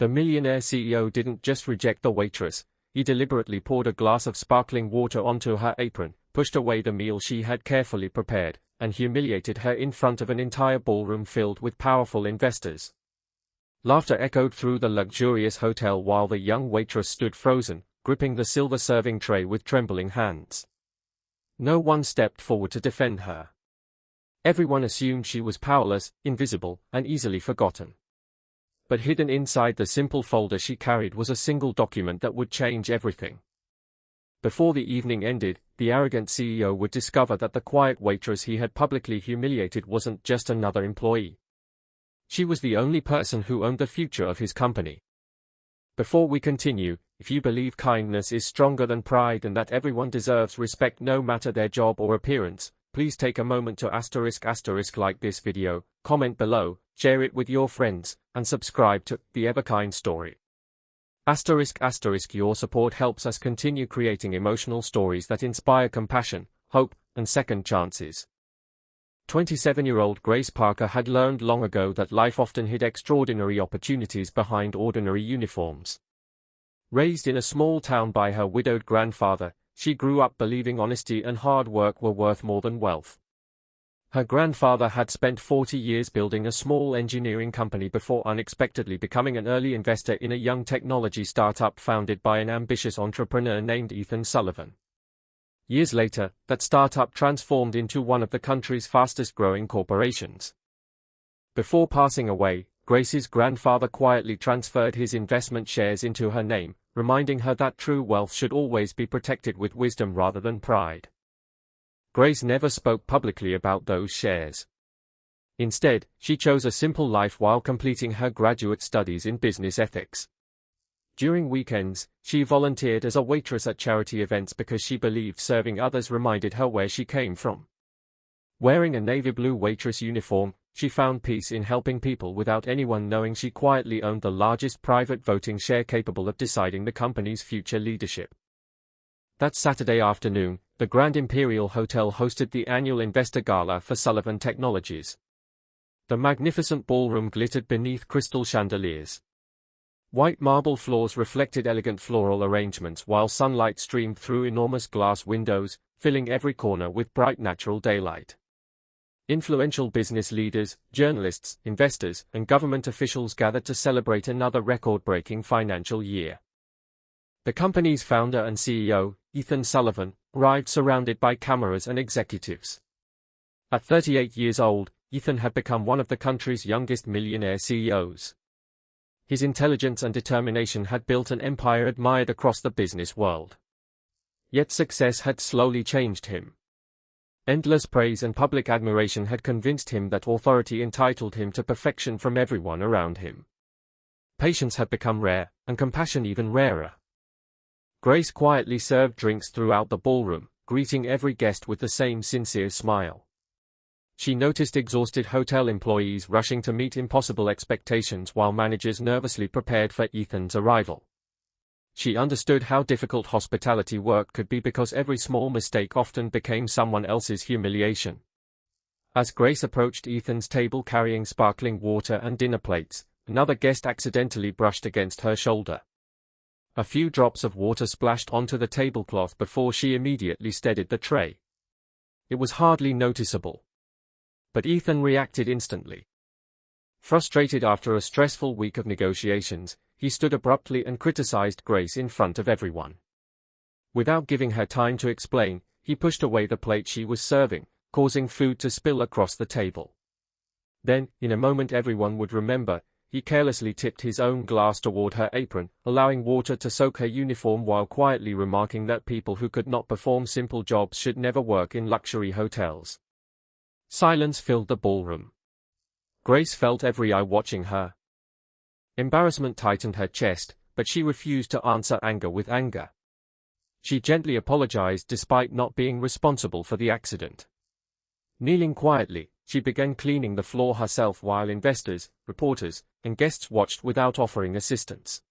The Millionaire CEO didn't just reject the waitress, he deliberately poured a glass of sparkling water onto her apron, pushed away the meal she had carefully prepared, and humiliated her in front of an entire ballroom filled with powerful investors. Laughter echoed through the luxurious hotel while the young waitress stood frozen, gripping the silver serving tray with trembling hands. No one stepped forward to defend her. Everyone assumed she was powerless, invisible, and easily forgotten. But hidden inside the simple folder she carried was a single document that would change everything. Before the evening ended, the arrogant CEO would discover that the quiet waitress he had publicly humiliated wasn't just another employee. She was the only person who owned the future of his company. Before we continue, if you believe kindness is stronger than pride and that everyone deserves respect no matter their job or appearance, please take a moment to like this video, comment below, share it with your friends, and subscribe to The Everkind Story. Your support helps us continue creating emotional stories that inspire compassion, hope, and second chances. 27-year-old Grace Parker had learned long ago that life often hid extraordinary opportunities behind ordinary uniforms. Raised in a small town by her widowed grandfather, she grew up believing honesty and hard work were worth more than wealth. Her grandfather had spent 40 years building a small engineering company before unexpectedly becoming an early investor in a young technology startup founded by an ambitious entrepreneur named Ethan Sullivan. Years later, that startup transformed into one of the country's fastest-growing corporations. Before passing away, Grace's grandfather quietly transferred his investment shares into her name, reminding her that true wealth should always be protected with wisdom rather than pride. Grace never spoke publicly about those shares. Instead, she chose a simple life while completing her graduate studies in business ethics. During weekends, she volunteered as a waitress at charity events because she believed serving others reminded her where she came from. Wearing a navy blue waitress uniform, she found peace in helping people without anyone knowing. She quietly owned the largest private voting share capable of deciding the company's future leadership. That Saturday afternoon, the Grand Imperial Hotel hosted the annual Investor Gala for Sullivan Technologies. The magnificent ballroom glittered beneath crystal chandeliers. White marble floors reflected elegant floral arrangements while sunlight streamed through enormous glass windows, filling every corner with bright natural daylight. Influential business leaders, journalists, investors, and government officials gathered to celebrate another record-breaking financial year. The company's founder and CEO, Ethan Sullivan, arrived surrounded by cameras and executives. At 38 years old, Ethan had become one of the country's youngest millionaire CEOs. His intelligence and determination had built an empire admired across the business world. Yet success had slowly changed him. Endless praise and public admiration had convinced him that authority entitled him to perfection from everyone around him. Patience had become rare, and compassion even rarer. Grace quietly served drinks throughout the ballroom, greeting every guest with the same sincere smile. She noticed exhausted hotel employees rushing to meet impossible expectations while managers nervously prepared for Ethan's arrival. She understood how difficult hospitality work could be because every small mistake often became someone else's humiliation. As Grace approached Ethan's table carrying sparkling water and dinner plates, another guest accidentally brushed against her shoulder. A few drops of water splashed onto the tablecloth before she immediately steadied the tray. It was hardly noticeable. But Ethan reacted instantly. Frustrated after a stressful week of negotiations, he stood abruptly and criticized Grace in front of everyone. Without giving her time to explain, he pushed away the plate she was serving, causing food to spill across the table. Then, in a moment everyone would remember, he carelessly tipped his own glass toward her apron, allowing water to soak her uniform while quietly remarking that people who could not perform simple jobs should never work in luxury hotels. Silence filled the ballroom. Grace felt every eye watching her. Embarrassment tightened her chest, but she refused to answer anger with anger. She gently apologized despite not being responsible for the accident. Kneeling quietly, she began cleaning the floor herself while investors, reporters, and guests watched without offering assistance.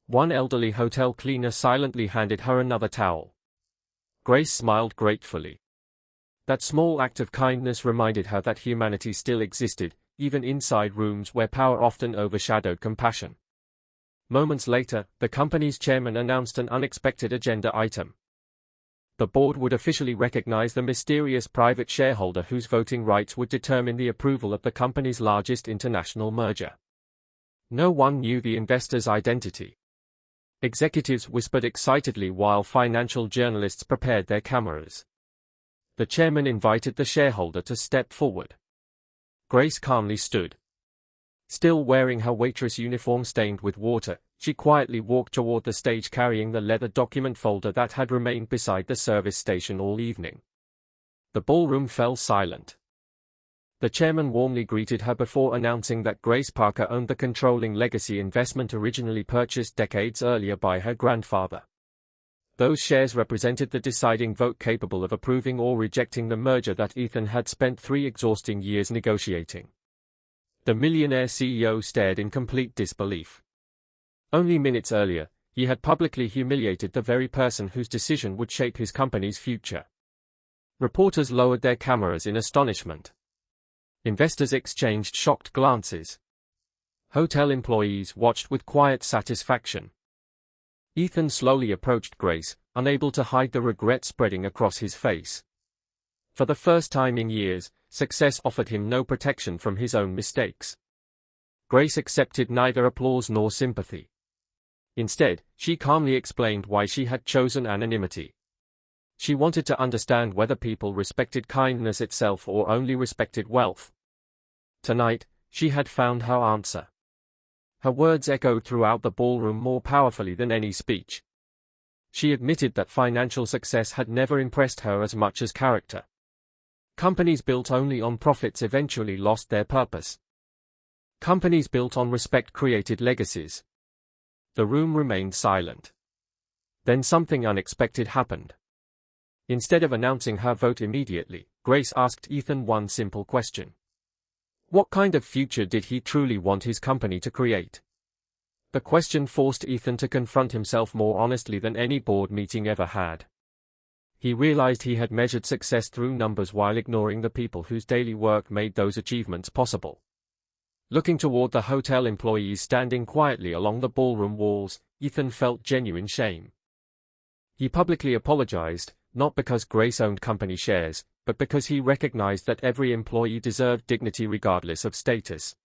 One elderly hotel cleaner silently handed her another towel. Grace smiled gratefully. That small act of kindness reminded her that humanity still existed, even inside rooms where power often overshadowed compassion. Moments later, the company's chairman announced an unexpected agenda item. The board would officially recognize the mysterious private shareholder whose voting rights would determine the approval of the company's largest international merger. No one knew the investor's identity. Executives whispered excitedly while financial journalists prepared their cameras. The chairman invited the shareholder to step forward. Grace calmly stood. Still wearing her waitress uniform stained with water, she quietly walked toward the stage carrying the leather document folder that had remained beside the service station all evening. The ballroom fell silent. The chairman warmly greeted her before announcing that Grace Parker owned the controlling legacy investment originally purchased decades earlier by her grandfather. Those shares represented the deciding vote capable of approving or rejecting the merger that Ethan had spent 3 exhausting years negotiating. The Millionaire CEO stared in complete disbelief. Only minutes earlier, he had publicly humiliated the very person whose decision would shape his company's future. Reporters lowered their cameras in astonishment. Investors exchanged shocked glances. Hotel employees watched with quiet satisfaction. Ethan slowly approached Grace, unable to hide the regret spreading across his face. For the first time in years, success offered him no protection from his own mistakes. Grace accepted neither applause nor sympathy. Instead, she calmly explained why she had chosen anonymity. She wanted to understand whether people respected kindness itself or only respected wealth. Tonight, she had found her answer. Her words echoed throughout the ballroom more powerfully than any speech. She admitted that financial success had never impressed her as much as character. Companies built only on profits eventually lost their purpose. Companies built on respect created legacies. The room remained silent. Then something unexpected happened. Instead of announcing her vote immediately, Grace asked Ethan one simple question. What kind of future did he truly want his company to create? The question forced Ethan to confront himself more honestly than any board meeting ever had. He realized he had measured success through numbers while ignoring the people whose daily work made those achievements possible. Looking toward the hotel employees standing quietly along the ballroom walls, Ethan felt genuine shame. He publicly apologized, not because Grace owned company shares, but because he recognized that every employee deserved dignity regardless of status.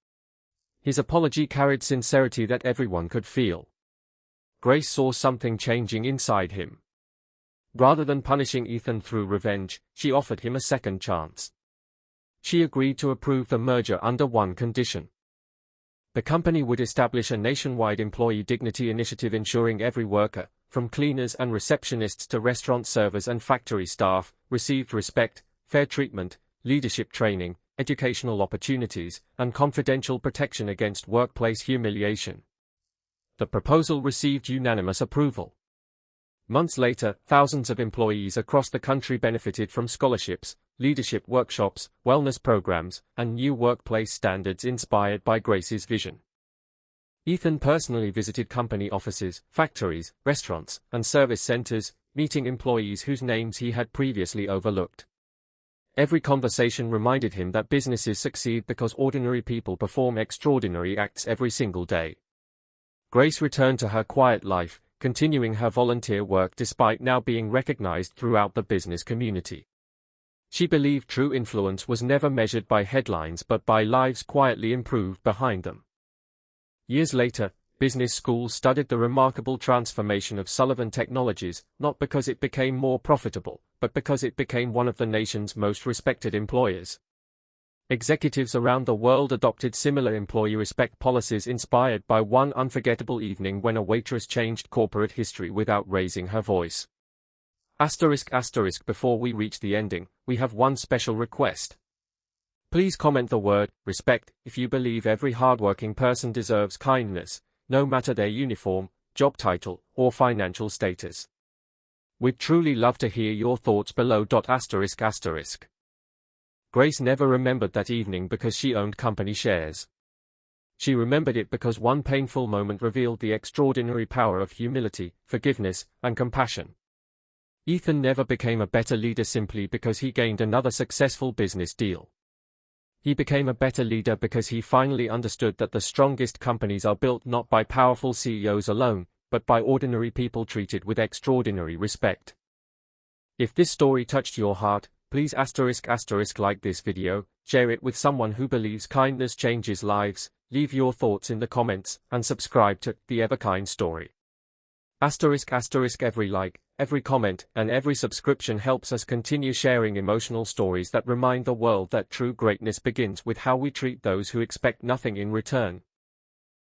His apology carried sincerity that everyone could feel. Grace saw something changing inside him. Rather than punishing Ethan through revenge, she offered him a second chance. She agreed to approve the merger under one condition. The company would establish a nationwide employee dignity initiative ensuring every worker, from cleaners and receptionists to restaurant servers and factory staff, received respect, fair treatment, leadership training, educational opportunities, and confidential protection against workplace humiliation. The proposal received unanimous approval. Months later, thousands of employees across the country benefited from scholarships, leadership workshops, wellness programs, and new workplace standards inspired by Grace's vision. Ethan personally visited company offices, factories, restaurants, and service centers, meeting employees whose names he had previously overlooked. Every conversation reminded him that businesses succeed because ordinary people perform extraordinary acts every single day. Grace returned to her quiet life, continuing her volunteer work despite now being recognized throughout the business community. She believed true influence was never measured by headlines but by lives quietly improved behind them. Years later, business schools studied the remarkable transformation of Sullivan Technologies, not because it became more profitable, but because it became one of the nation's most respected employers. Executives around the world adopted similar employee respect policies inspired by one unforgettable evening when a waitress changed corporate history without raising her voice. **** Before we reach the ending, we have one special request. Please comment the word respect if you believe every hardworking person deserves kindness, no matter their uniform, job title, or financial status. We'd truly love to hear your thoughts below. ***. Grace never remembered that evening because she owned company shares. She remembered it because one painful moment revealed the extraordinary power of humility, forgiveness, and compassion. Ethan never became a better leader simply because he gained another successful business deal. He became a better leader because he finally understood that the strongest companies are built not by powerful CEOs alone, but by ordinary people treated with extraordinary respect. If this story touched your heart, please *** like this video, share it with someone who believes kindness changes lives, leave your thoughts in the comments, and subscribe to The Everkind Story. *** Every like, every comment, and every subscription helps us continue sharing emotional stories that remind the world that true greatness begins with how we treat those who expect nothing in return.